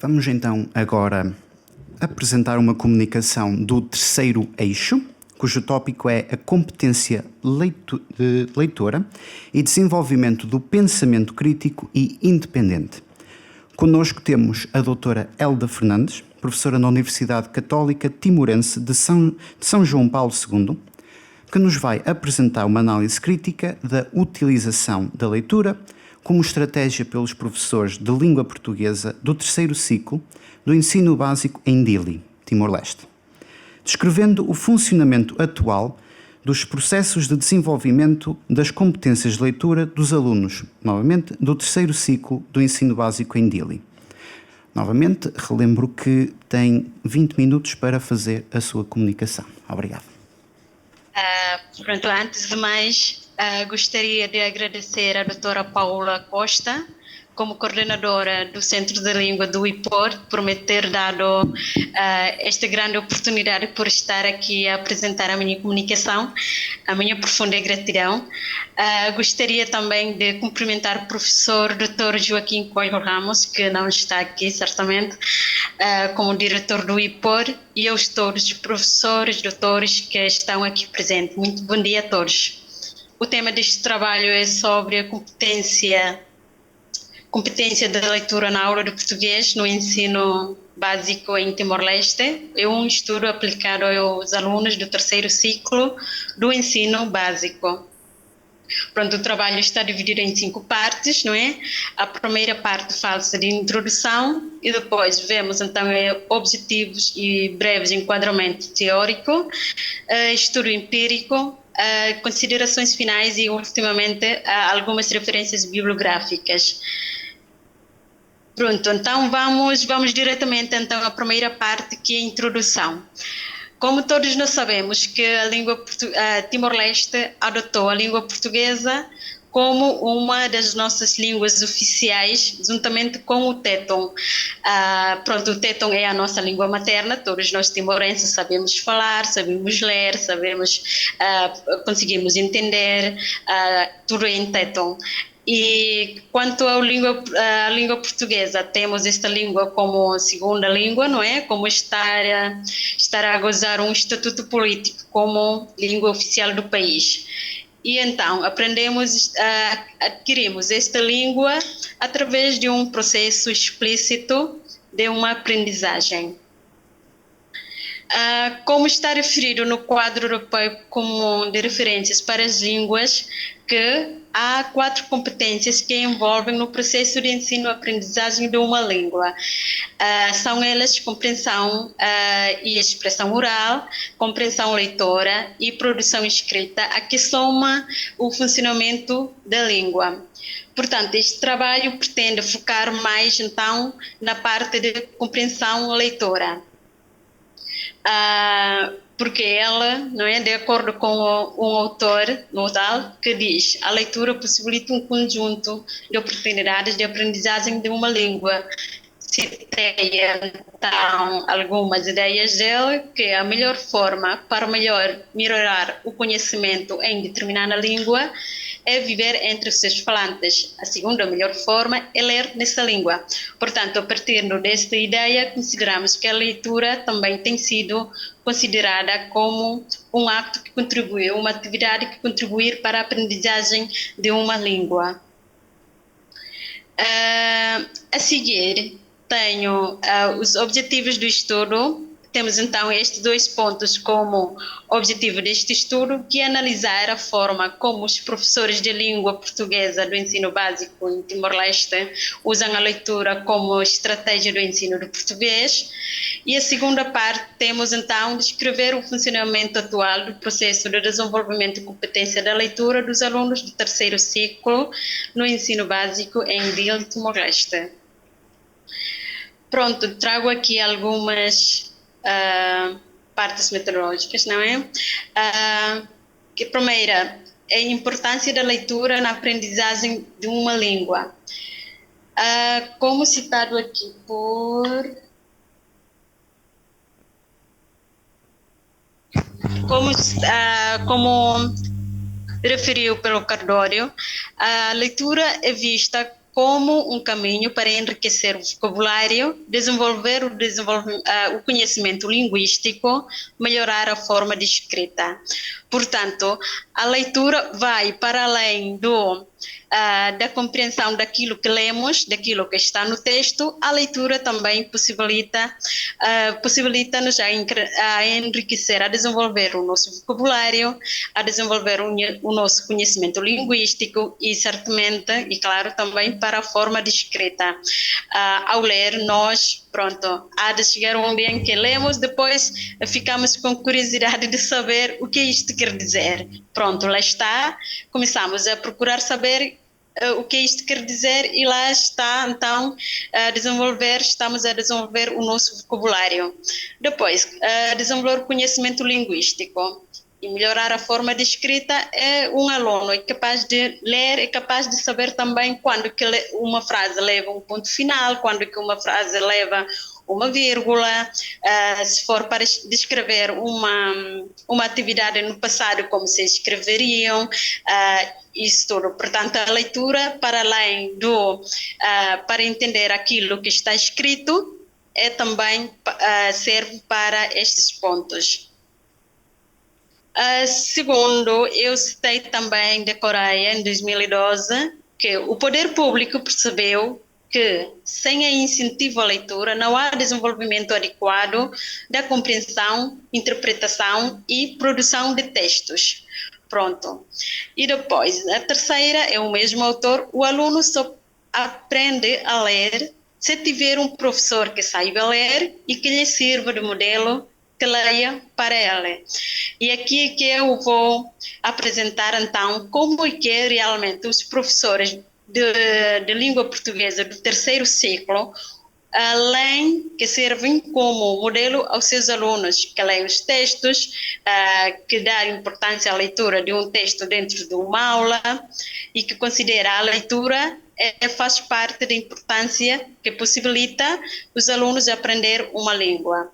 Vamos então agora apresentar uma comunicação do terceiro eixo, cujo tópico é a competência leitora e desenvolvimento do pensamento crítico e independente. Connosco temos a doutora Elda Fernandes, professora na Universidade Católica Timorense de São João Paulo II, que nos vai apresentar uma análise crítica da utilização da leitura como estratégia pelos professores de língua portuguesa do terceiro ciclo do ensino básico em Dili, Timor-Leste, descrevendo o funcionamento atual dos processos de desenvolvimento das competências de leitura dos alunos, novamente, do terceiro ciclo do ensino básico em Dili. Novamente, relembro que tem 20 minutos para fazer a sua comunicação. Obrigado. Pronto, antes de mais, gostaria de agradecer à doutora Paula Costa, como coordenadora do Centro de Língua do IPOR, por me ter dado esta grande oportunidade por estar aqui a apresentar a minha comunicação, a minha profunda gratidão. Gostaria também de cumprimentar o professor Dr. Joaquim Coelho Ramos, que não está aqui, certamente, como diretor do IPOR, e aos todos os professores, doutores que estão aqui presentes. Muito bom dia a todos. O tema deste trabalho é sobre a competência da leitura na aula de português no ensino básico em Timor-Leste. É um estudo aplicado aos alunos do terceiro ciclo do ensino básico. Pronto, o trabalho está dividido em 5 partes, não é? A primeira parte fala-se de introdução e depois vemos então objetivos e breves enquadramento teórico, estudo empírico, considerações finais e, ultimamente, algumas referências bibliográficas. Pronto, então vamos diretamente então à primeira parte, que é a introdução. Como todos nós sabemos que a Timor-Leste adotou a língua portuguesa como uma das nossas línguas oficiais, juntamente com o Teton. Pronto, o Teton é a nossa língua materna, todos nós timorenses sabemos falar, sabemos ler, conseguimos entender, tudo em Teton. E quanto à língua portuguesa, temos esta língua como segunda língua, não é? Como estar a gozar um estatuto político como língua oficial do país. E então, adquirimos esta língua através de um processo explícito de uma aprendizagem. Como está referido no quadro europeu comum de referências para as línguas, que há 4 competências que envolvem no processo de ensino-aprendizagem de uma língua. São elas compreensão e expressão oral, compreensão leitora e produção escrita, a que soma o funcionamento da língua. Portanto, este trabalho pretende focar mais, então, na parte de compreensão leitora. Porque ela, não é, de acordo com um autor nodal, que diz: a leitura possibilita um conjunto de oportunidades de aprendizagem de uma língua. Citei então algumas ideias dele, que a melhor forma para melhorar o conhecimento em determinada língua é viver entre os seus falantes. A segunda melhor forma é ler nessa língua. Portanto, a partir desta ideia, consideramos que a leitura também tem sido considerada como um ato que contribui, uma atividade que contribui para a aprendizagem de uma língua. A seguir, tenho os objetivos do estudo. Temos então estes 2 pontos como objetivo deste estudo, que é analisar a forma como os professores de língua portuguesa do ensino básico em Timor-Leste usam a leitura como estratégia do ensino do português. E a segunda parte, temos então descrever o funcionamento atual do processo de desenvolvimento e competência da leitura dos alunos do terceiro ciclo no ensino básico em Dili, Timor-Leste. Pronto, trago aqui algumas partes metodológicas, não é? Que primeira é a importância da leitura na aprendizagem de uma língua. Como citado aqui como referiu pelo Cardório, a leitura é vista como um caminho para enriquecer o vocabulário, desenvolver o conhecimento linguístico, melhorar a forma de escrita. Portanto, a leitura vai para além da compreensão daquilo que lemos, daquilo que está no texto. A leitura também possibilita-nos a enriquecer, a desenvolver o nosso vocabulário, a desenvolver o nosso conhecimento linguístico e, certamente, e claro, também para a forma de escrita. Ao ler, nós, há de chegar um dia em que lemos, depois ficamos com curiosidade de saber o que isto quer dizer. Pronto, lá está, começamos a procurar saber o que isto quer dizer e lá está, então, estamos a desenvolver o nosso vocabulário. Depois, desenvolver o conhecimento linguístico e melhorar a forma de escrita. Um aluno é capaz de ler, é capaz de saber também quando que uma frase leva um ponto final, quando que uma frase leva uma vírgula, se for para descrever uma atividade no passado, como se escreveriam, isso tudo. Portanto, a leitura, para além para entender aquilo que está escrito, também serve para estes pontos. Segundo, eu citei também da Coreia, em 2012, que o poder público percebeu que, sem incentivo à leitura, não há desenvolvimento adequado da compreensão, interpretação e produção de textos. Pronto. E depois, a terceira é o mesmo autor: o aluno só aprende a ler se tiver um professor que saiba ler e que lhe sirva de modelo, que leia para ela. E aqui é que eu vou apresentar, então, como é que realmente os professores de língua portuguesa do terceiro ciclo, além que servem como modelo aos seus alunos, que leem os textos, que dão importância à leitura de um texto dentro de uma aula e que considera a leitura faz parte da importância que possibilita os alunos aprender uma língua.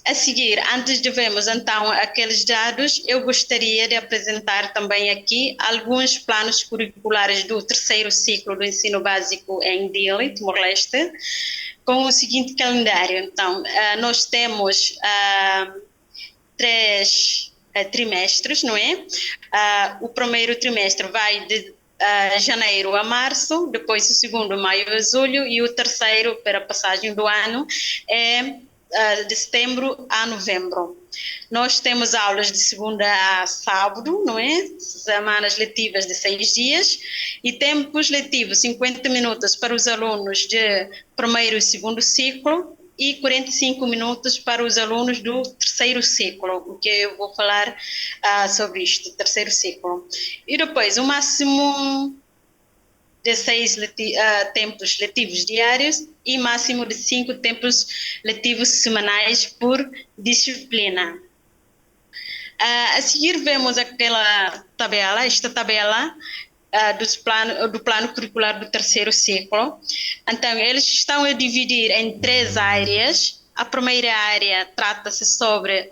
A seguir, antes de vermos então aqueles dados, eu gostaria de apresentar também aqui alguns planos curriculares do terceiro ciclo do ensino básico em Dili, Timor-Leste, com o seguinte calendário. Então, nós temos 3 trimestres, não é? O primeiro trimestre vai de janeiro a março, depois o segundo, maio a julho, e o terceiro, para a passagem do ano, é de setembro a novembro. Nós temos aulas de segunda a sábado, não é? Semanas letivas de 6 dias e tempos letivos 50 minutos para os alunos de primeiro e segundo ciclo e 45 minutos para os alunos do terceiro ciclo, o que eu vou falar sobre isto, terceiro ciclo. E depois, o máximo de 6 tempos letivos diários e máximo de 5 tempos letivos semanais por disciplina. A seguir vemos esta tabela do plano curricular do terceiro ciclo. Então, eles estão a dividir em 3 áreas. A primeira área trata-se sobre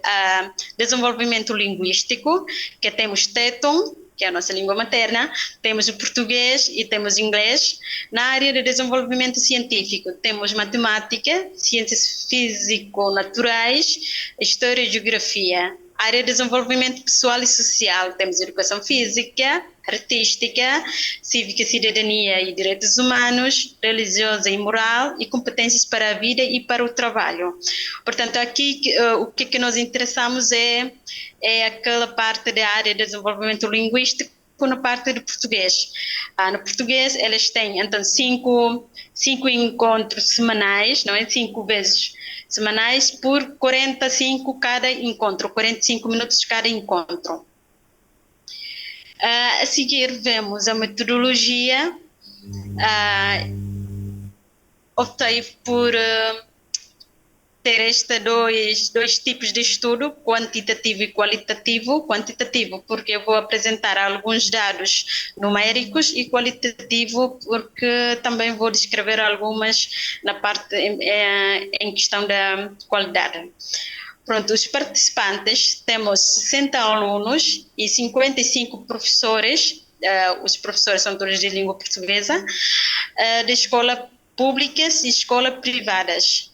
desenvolvimento linguístico, que temos TETON, que é a nossa língua materna, temos o português e temos o inglês. Na área de desenvolvimento científico, temos matemática, ciências físico-naturais, história e geografia. Área de desenvolvimento pessoal e social, temos educação física, artística, cívica, cidadania e direitos humanos, religiosa e moral, e competências para a vida e para o trabalho. Portanto, aqui o que nos interessamos é aquela parte da área de desenvolvimento linguístico na parte de português. No português, eles têm, então, 5 encontros semanais, não é? 5 vezes semanais por 45 cada encontro, 45 minutos cada encontro. A seguir, vemos a metodologia. Optei por ter dois tipos de estudo, quantitativo e qualitativo. Quantitativo porque eu vou apresentar alguns dados numéricos e qualitativo porque também vou descrever algumas na parte em questão da qualidade. Pronto, os participantes, temos 60 alunos e 55 professores os professores são todos de língua portuguesa, de escola públicas e escolas privadas.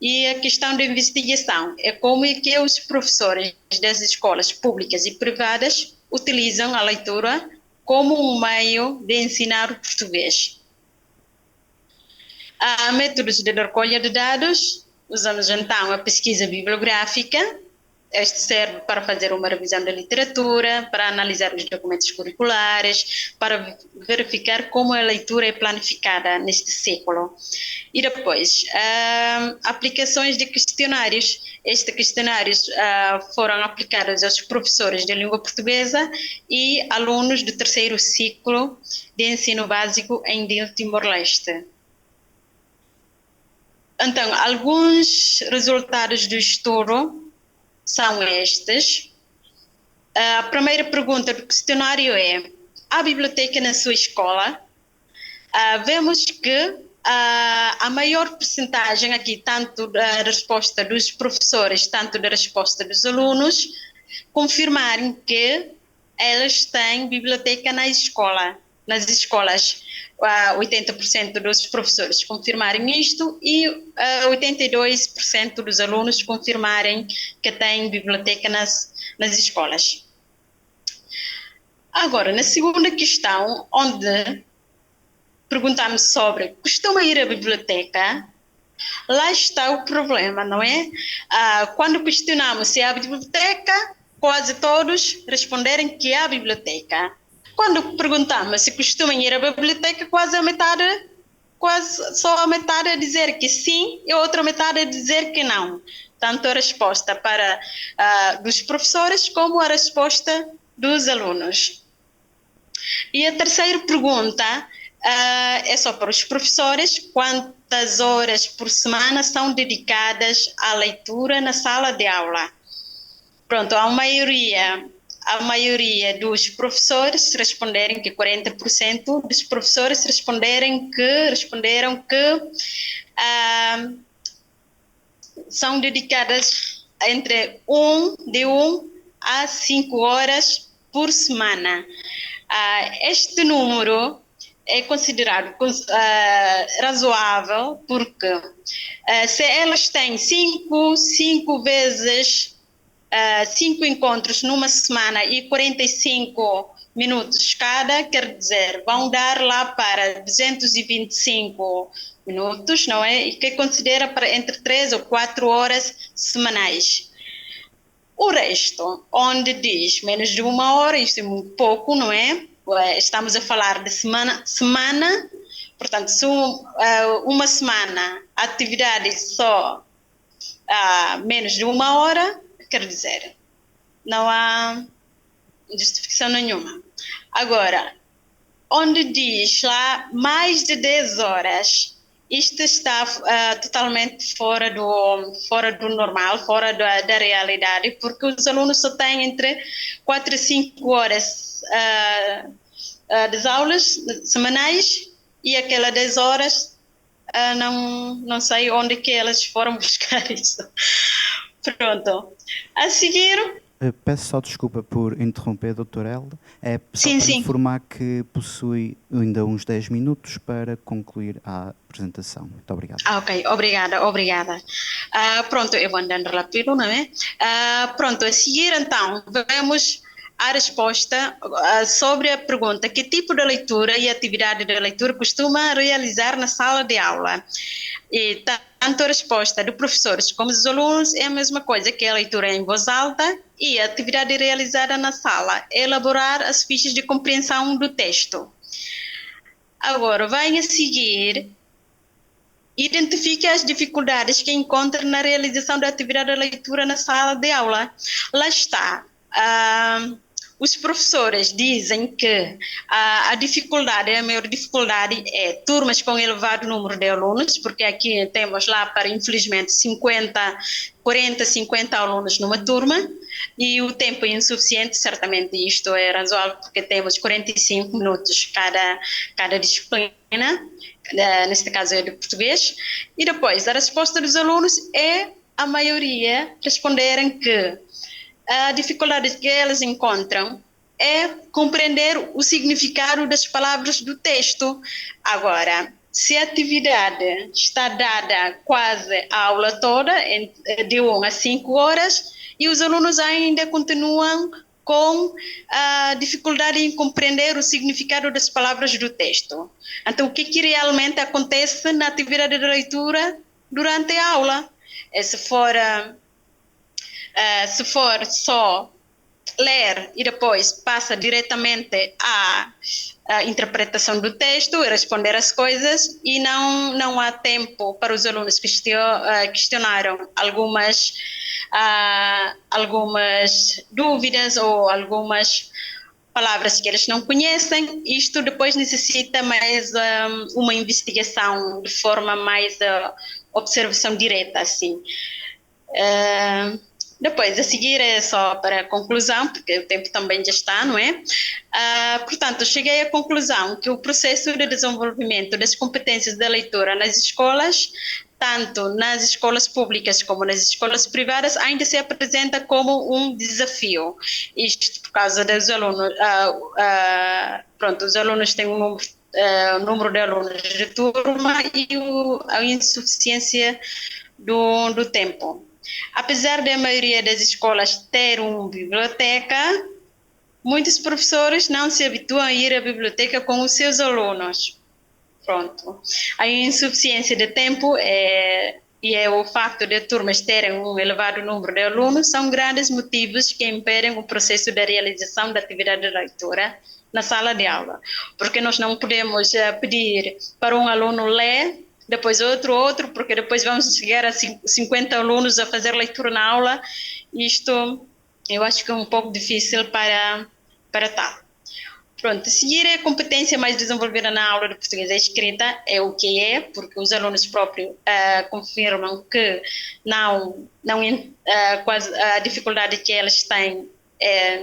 E a questão da investigação é como é que os professores das escolas públicas e privadas utilizam a leitura como um meio de ensinar o português. Há métodos de recolha de dados, usamos então a pesquisa bibliográfica. Este serve para fazer uma revisão da literatura, para analisar os documentos curriculares, para verificar como a leitura é planificada neste século. E depois, aplicações de questionários. Estes questionários foram aplicados aos professores de língua portuguesa e alunos do terceiro ciclo de ensino básico em Timor-Leste. Então, alguns resultados do estudo são estes. A primeira pergunta do questionário é: há biblioteca na sua escola? Vemos que a maior percentagem aqui, tanto da resposta dos professores, tanto da resposta dos alunos, confirmarem que elas têm biblioteca nas escolas. 80% dos professores confirmarem isto e 82% dos alunos confirmarem que têm biblioteca nas escolas. Agora, na segunda questão, onde perguntamos sobre costuma ir à biblioteca, lá está o problema, não é? Quando questionamos se há biblioteca, quase todos responderem que há biblioteca. Quando perguntamos se costumam ir à biblioteca, quase só a metade a dizer que sim e a outra metade a dizer que não. Tanto a resposta dos professores como a resposta dos alunos. E a terceira pergunta é só para os professores: quantas horas por semana são dedicadas à leitura na sala de aula? Pronto, a maioria dos professores responderem que 40% dos professores responderam que são dedicadas de 1 a 5 horas por semana. Este número é considerado razoável porque se elas têm 5 encontros numa semana e 45 minutos cada, quer dizer, vão dar lá para 225 minutos, não é? E que considera para entre 3 ou 4 horas semanais. O resto, onde diz menos de 1 hora, isto é muito pouco, não é? Estamos a falar de semana, portanto, se uma semana a atividade só menos de 1 hora, quer dizer, não há justificação nenhuma. Agora, onde diz lá mais de 10 horas, isto está totalmente fora do normal, fora da realidade, porque os alunos só têm entre 4 e 5 horas das aulas semanais e aquelas 10 horas, não sei onde que elas foram buscar isso. Pronto. A seguir... Peço só desculpa por interromper, doutora Helda. É só sim, para sim. informar que possui ainda uns 10 minutos para concluir a apresentação. Muito obrigado. Ok, obrigada. Pronto, eu vou andando rápido, não é? Pronto, a seguir então, vamos a resposta sobre a pergunta: que tipo de leitura e atividade de leitura costuma realizar na sala de aula? E tanto a resposta dos professores como dos alunos é a mesma coisa, que a leitura em voz alta, e a atividade realizada na sala é elaborar as fichas de compreensão do texto. Agora, vai a seguir, identifique as dificuldades que encontra na realização da atividade de leitura na sala de aula. Lá está. Os professores dizem que a maior dificuldade é turmas com elevado número de alunos, porque aqui temos lá para, infelizmente, 40, 50 alunos numa turma, e o tempo é insuficiente, certamente isto é razoável, porque temos 45 minutos cada disciplina, neste caso é de português. E depois, a resposta dos alunos é, a maioria responderem que a dificuldade que elas encontram é compreender o significado das palavras do texto. Agora, se a atividade está dada quase a aula toda, de 1 a 5 horas, e os alunos ainda continuam com a dificuldade em compreender o significado das palavras do texto. Então, o que realmente acontece na atividade de leitura durante a aula? Se for só ler e depois passa diretamente à interpretação do texto e responder as coisas, e não há tempo para os alunos que questionaram algumas dúvidas ou algumas palavras que eles não conhecem. Isto depois necessita mais uma investigação de forma mais observação direta, assim. Depois, a seguir é só para a conclusão, porque o tempo também já está, não é? Portanto, cheguei à conclusão que o processo de desenvolvimento das competências da leitura nas escolas, tanto nas escolas públicas como nas escolas privadas, ainda se apresenta como um desafio. Isto por causa dos alunos. Os alunos têm um número de alunos de turma e a insuficiência do tempo. Apesar da maioria das escolas ter uma biblioteca, muitos professores não se habituam a ir à biblioteca com os seus alunos. Pronto. A insuficiência de tempo e o facto de turmas terem um elevado número de alunos são grandes motivos que impedem o processo de realização da atividade de leitura na sala de aula. Porque nós não podemos pedir para um aluno ler, depois outro, porque depois vamos chegar a 50 alunos a fazer leitura na aula. Isto eu acho que é um pouco difícil para tal. Pronto, seguir a competência mais desenvolvida na aula de português à escrita é o que é, porque os alunos próprios confirmam que quase a dificuldade que eles têm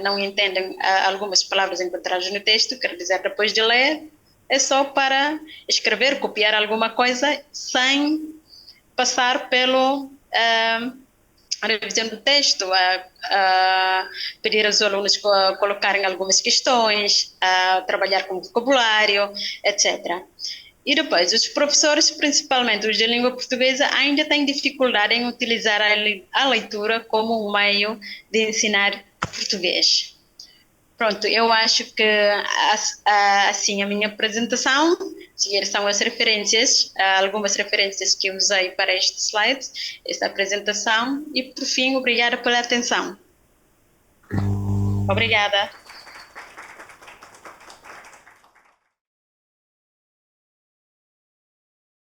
não entendem algumas palavras encontradas no texto, quer dizer, depois de ler, é só para escrever, copiar alguma coisa sem passar pelo a revisão do texto, pedir aos alunos colocarem algumas questões, trabalhar com vocabulário, etc. E depois, os professores, principalmente os de língua portuguesa, ainda têm dificuldade em utilizar a leitura como um meio de ensinar português. Pronto, eu acho que assim a minha apresentação, são as referências, algumas referências que eu usei para este slide, esta apresentação, e por fim, obrigada pela atenção. Obrigada.